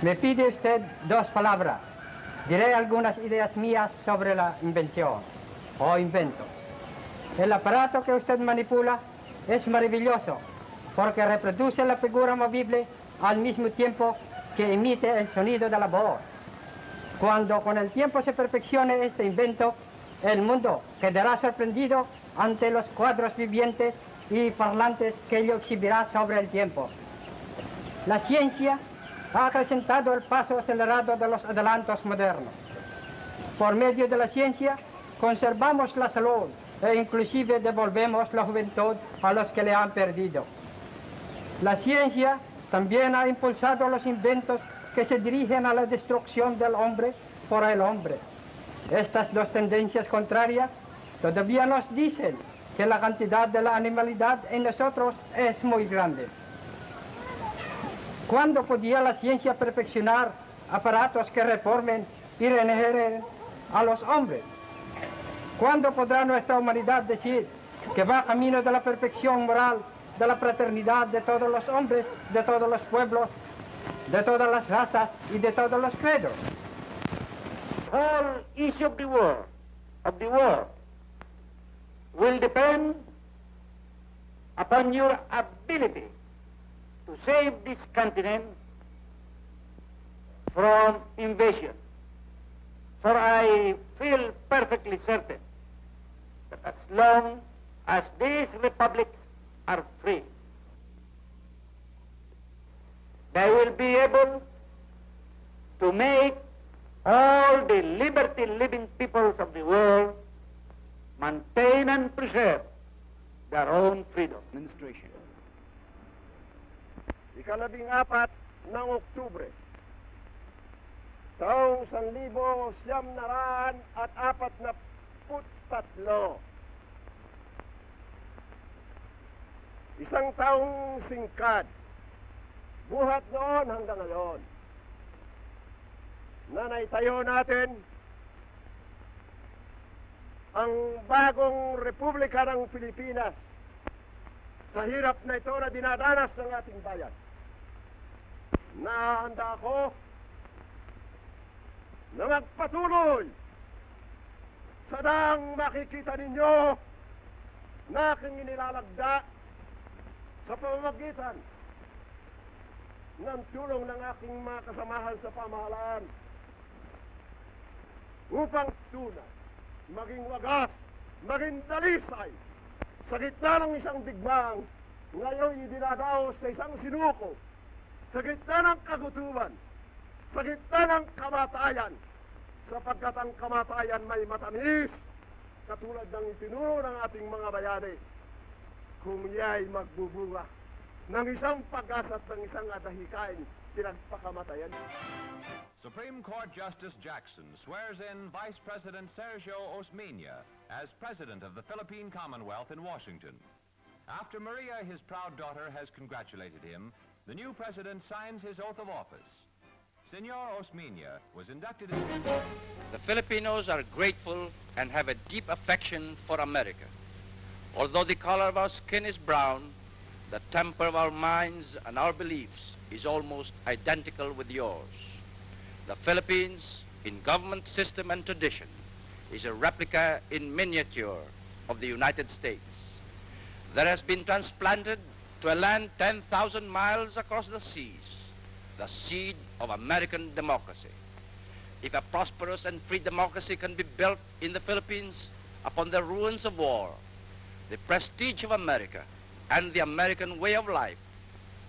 Me pide usted dos palabras. Diré algunas ideas mías sobre la invención o inventos. El aparato que usted manipula es maravilloso porque reproduce la figura movible al mismo tiempo que emite el sonido de la voz. Cuando con el tiempo se perfeccione este invento, el mundo quedará sorprendido ante los cuadros vivientes y parlantes que ello exhibirá sobre el tiempo. La ciencia ha acrecentado el paso acelerado de los adelantos modernos. Por medio de la ciencia conservamos la salud e inclusive devolvemos la juventud a los que le han perdido. La ciencia también ha impulsado los inventos que se dirigen a la destrucción del hombre por el hombre. Estas dos tendencias contrarias todavía nos dicen que la cantidad de la animalidad en nosotros es muy grande. ¿Cuándo podía la ciencia perfeccionar aparatos que reformen y regeneren a los hombres? ¿Cuándo podrá nuestra humanidad decir que va camino de la perfección moral, de la fraternidad de todos los hombres, de todos los pueblos, de todas las razas y de todos los credos? The whole issue of the world will depend upon your ability to save this continent from invasion. For I feel perfectly certain that as long as these republics are free, they will be able to make all the liberty-living peoples of the world maintain and preserve their own freedom. Administration. Ikalabing-apat ng Oktubre, taong 1943. Isang taong singkad, buhat noon hanggang ngayon, na naitayo natin ang bagong Republika ng Pilipinas sa hirap na ito na dinadanas ng ating bayan. Nahanda ako na magpatuloy sa daang makikita ninyo na aking inilalagda sa pamamagitan ng tulong ng aking mga kasamahan sa pamahalaan upang tunay, maging wagas, maging dalisay sa gitna ng isang digmang ngayon idinadaos sa isang sinuko, sa gitna ng kagutuman, sa gitna ng kamatayan, sapagkat ang kamatayan may matamis, katulad ng itinuro ng ating mga bayani, kung iya'y magbubunga ng isang pag-asa at ng isang adahikain, pinagpakamatayan. Supreme Court Justice Jackson swears in Vice President Sergio Osmeña as President of the Philippine Commonwealth in Washington. After Maria, his proud daughter, has congratulated him, the new president signs his oath of office. Senor Osmeña was inducted in... The Filipinos are grateful and have a deep affection for America. Although the color of our skin is brown, the temper of our minds and our beliefs is almost identical with yours. The Philippines, in government system and tradition, is a replica in miniature of the United States. That has been transplanted to a land 10,000 miles across the seas, the seed of American democracy. If a prosperous and free democracy can be built in the Philippines upon the ruins of war, the prestige of America and the American way of life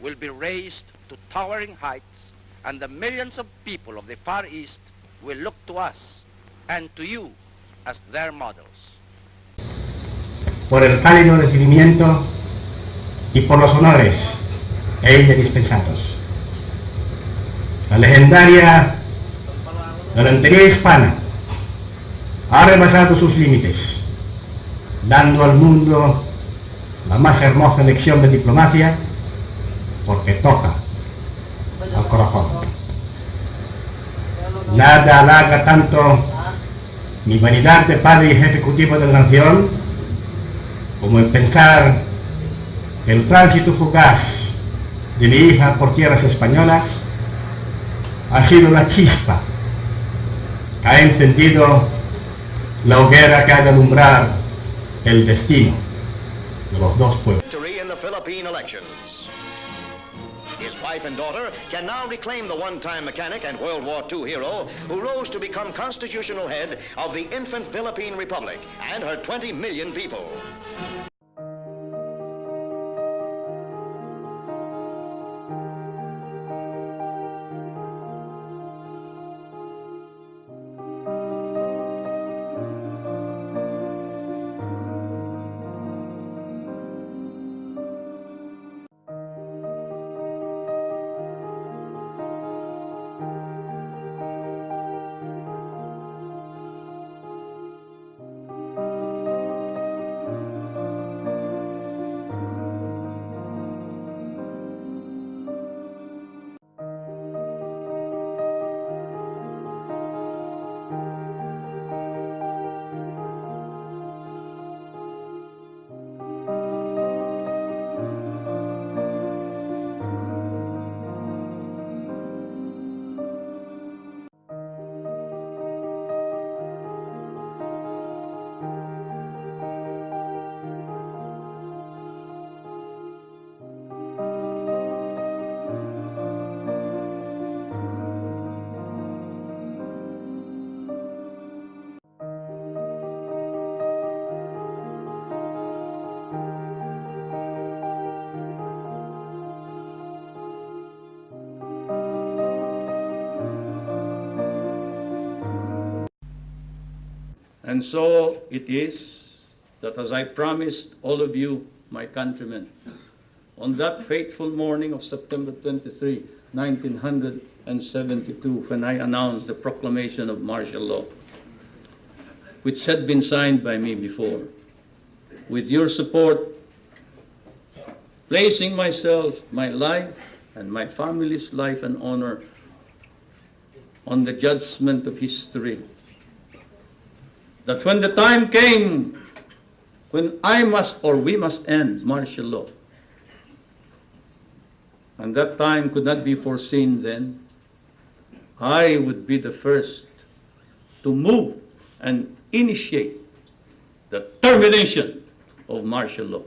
will be raised to towering heights, and the millions of people of the Far East will look to us and to you as their models. Por el cálido recibimiento y por los honores e ella dispensados. La legendaria galantería hispana ha rebasado sus límites, dando al mundo la más hermosa lección de diplomacia, porque toca al corazón. Nada halaga tanto mi vanidad de padre y jefe ejecutivo de la nación como el pensar que el tránsito fugaz de mi hija por tierras españolas ha sido una chispa que ha encendido la hoguera que ha de alumbrar el destino de los dos pueblos. Victory in the Philippine elections. His wife and daughter can now reclaim the one-time mechanic and World War II hero who rose to become constitutional head of the infant Philippine Republic and her 20 million people. And so it is that as I promised all of you, my countrymen, on that fateful morning of September 23, 1972, when I announced the proclamation of martial law, which had been signed by me before, with your support, placing myself, my life, and my family's life and honor on the judgment of history, that when the time came when I must or we must end martial law, and that time could not be foreseen then, I would be the first to move and initiate the termination of martial law.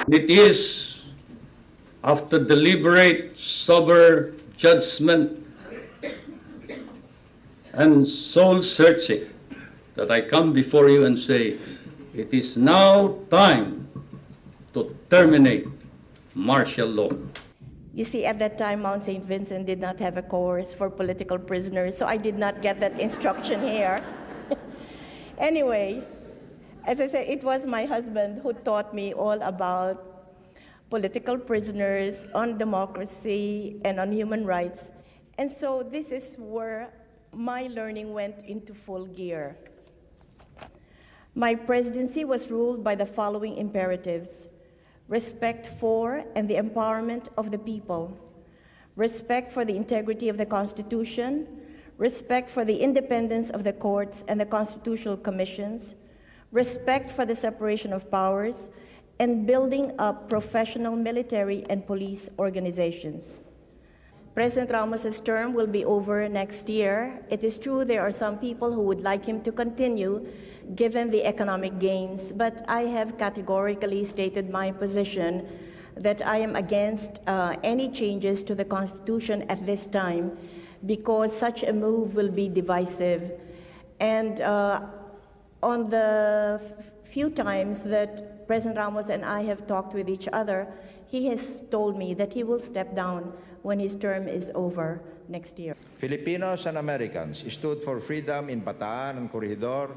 It is after deliberate, sober judgment and soul searching that I come before you and say, it is now time to terminate martial law. You see, at that time, Mount St. Vincent did not have a course for political prisoners, so I did not get that instruction here. Anyway, as I said, it was my husband who taught me all about political prisoners, on democracy, and on human rights. And so this is where my learning went into full gear. My presidency was ruled by the following imperatives: respect for and the empowerment of the people, respect for the integrity of the Constitution, respect for the independence of the courts and the constitutional commissions, respect for the separation of powers, and building up professional military and police organizations. President Ramos's term will be over next year. It is true there are some people who would like him to continue given the economic gains, but I have categorically stated my position that I am against any changes to the Constitution at this time because such a move will be divisive. And on the few times that President Ramos and I have talked with each other, he has told me that he will step down when his term is over next year. Filipinos and Americans stood for freedom in Bataan and Corregidor,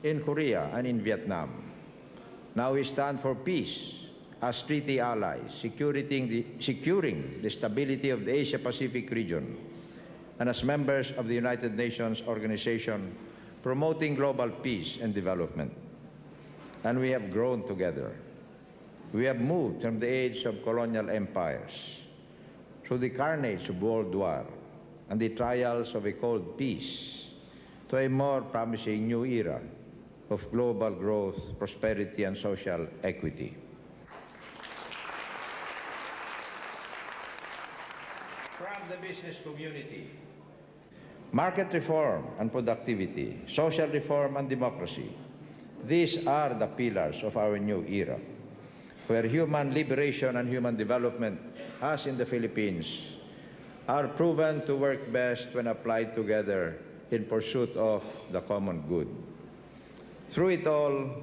in Korea and in Vietnam. Now we stand for peace as treaty allies, securing the stability of the Asia-Pacific region, and as members of the United Nations organization, promoting global peace and development. And we have grown together. We have moved from the age of colonial empires through the carnage of World War and the trials of a cold peace to a more promising new era of global growth, prosperity, and social equity. the business community. Market reform and productivity, social reform and democracy. These are the pillars of our new era, where human liberation and human development, as in the Philippines, are proven to work best when applied together in pursuit of the common good. Through it all,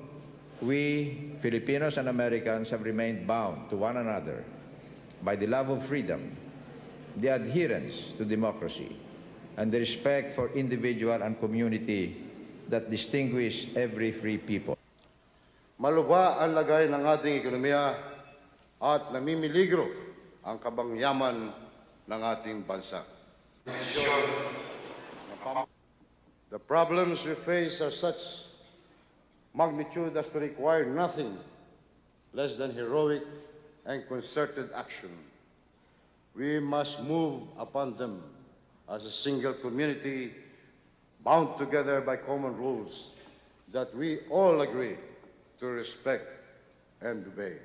we, Filipinos and Americans, have remained bound to one another by the love of freedom, the adherence to democracy, and the respect for individual and community that distinguish every free people. Malubha ang lagay ng ating ekonomiya at namimiligro ang kabangyaman ng ating bansa. The problems we face are such magnitude as to require nothing less than heroic and concerted action. We must move upon them as a single community bound together by common rules that we all agree to respect and obey.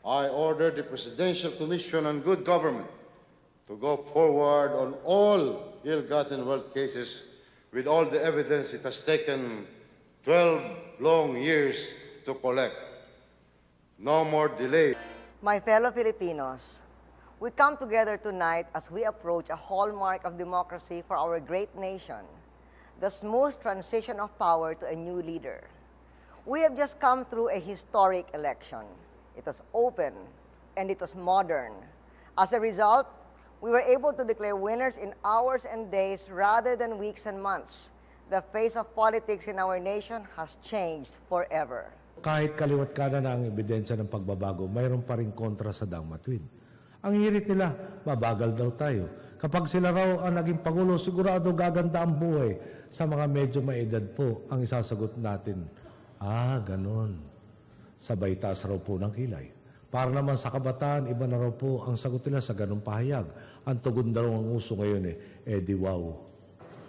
I order the Presidential Commission on Good Government to go forward on all ill-gotten wealth cases with all the evidence it has taken 12 long years to collect. No more delay. My fellow Filipinos, we come together tonight as we approach a hallmark of democracy for our great nation, the smooth transition of power to a new leader. We have just come through a historic election. It was open and it was modern. As a result, we were able to declare winners in hours and days rather than weeks and months. The face of politics in our nation has changed forever. Kahit kaliwat kanan na ang ebidensya ng pagbabago, mayroon pa rin kontra sa Dangmatwin. Ang hirit nila, mabagal daw tayo. Kapag sila raw ang naging Pangulo, sigurado gaganda ang buhay. Sa mga medyo maedad po, ang isasagot natin, ganon. Sabay taas raw po ng kilay. Para naman sa kabataan, iba na raw po ang sagot nila sa ganong pahayag. Ang tugon daw ang uso ngayon di wow.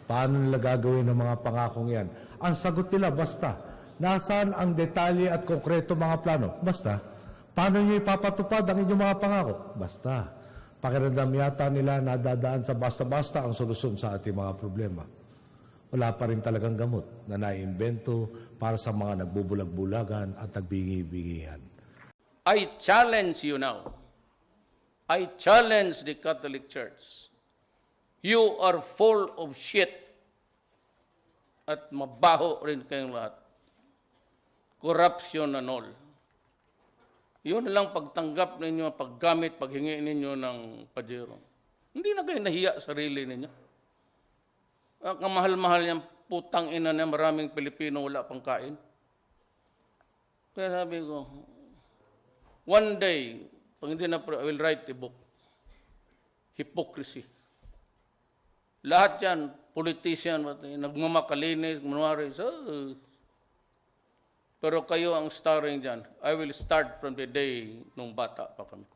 Paano nila gagawin ang mga pangakong yan? Ang sagot nila, basta. Nasaan ang detalye at konkreto mga plano? Basta. Paano nyo ipapatupad ang inyong mga pangako? Basta. Pakiramdam yata nila nadadaan sa basta-basta ang solusyon sa ating mga problema. Wala pa rin talagang gamot na naiimbento para sa mga nagbubulag-bulagan at nagbingi-bingihan. I challenge you now. I challenge the Catholic Church. You are full of shit. At mabaho rin kayong lahat. Corruption and all. Yun lang pagtanggap ninyo, paggamit, paghingi ninyo ng pajero. Hindi na kayo nahiya sa sarili ninyo. Ang kamahal-mahal niyang putang ina na maraming Pilipino wala pang kain. Kaya sabi ko, one day, pag hindi na, I will write a book. Hypocrisy. Lahat yan, politician, nagmamakalinis, manwari. Pero kayo ang starring dyan. I will start from the day nung bata pa kami.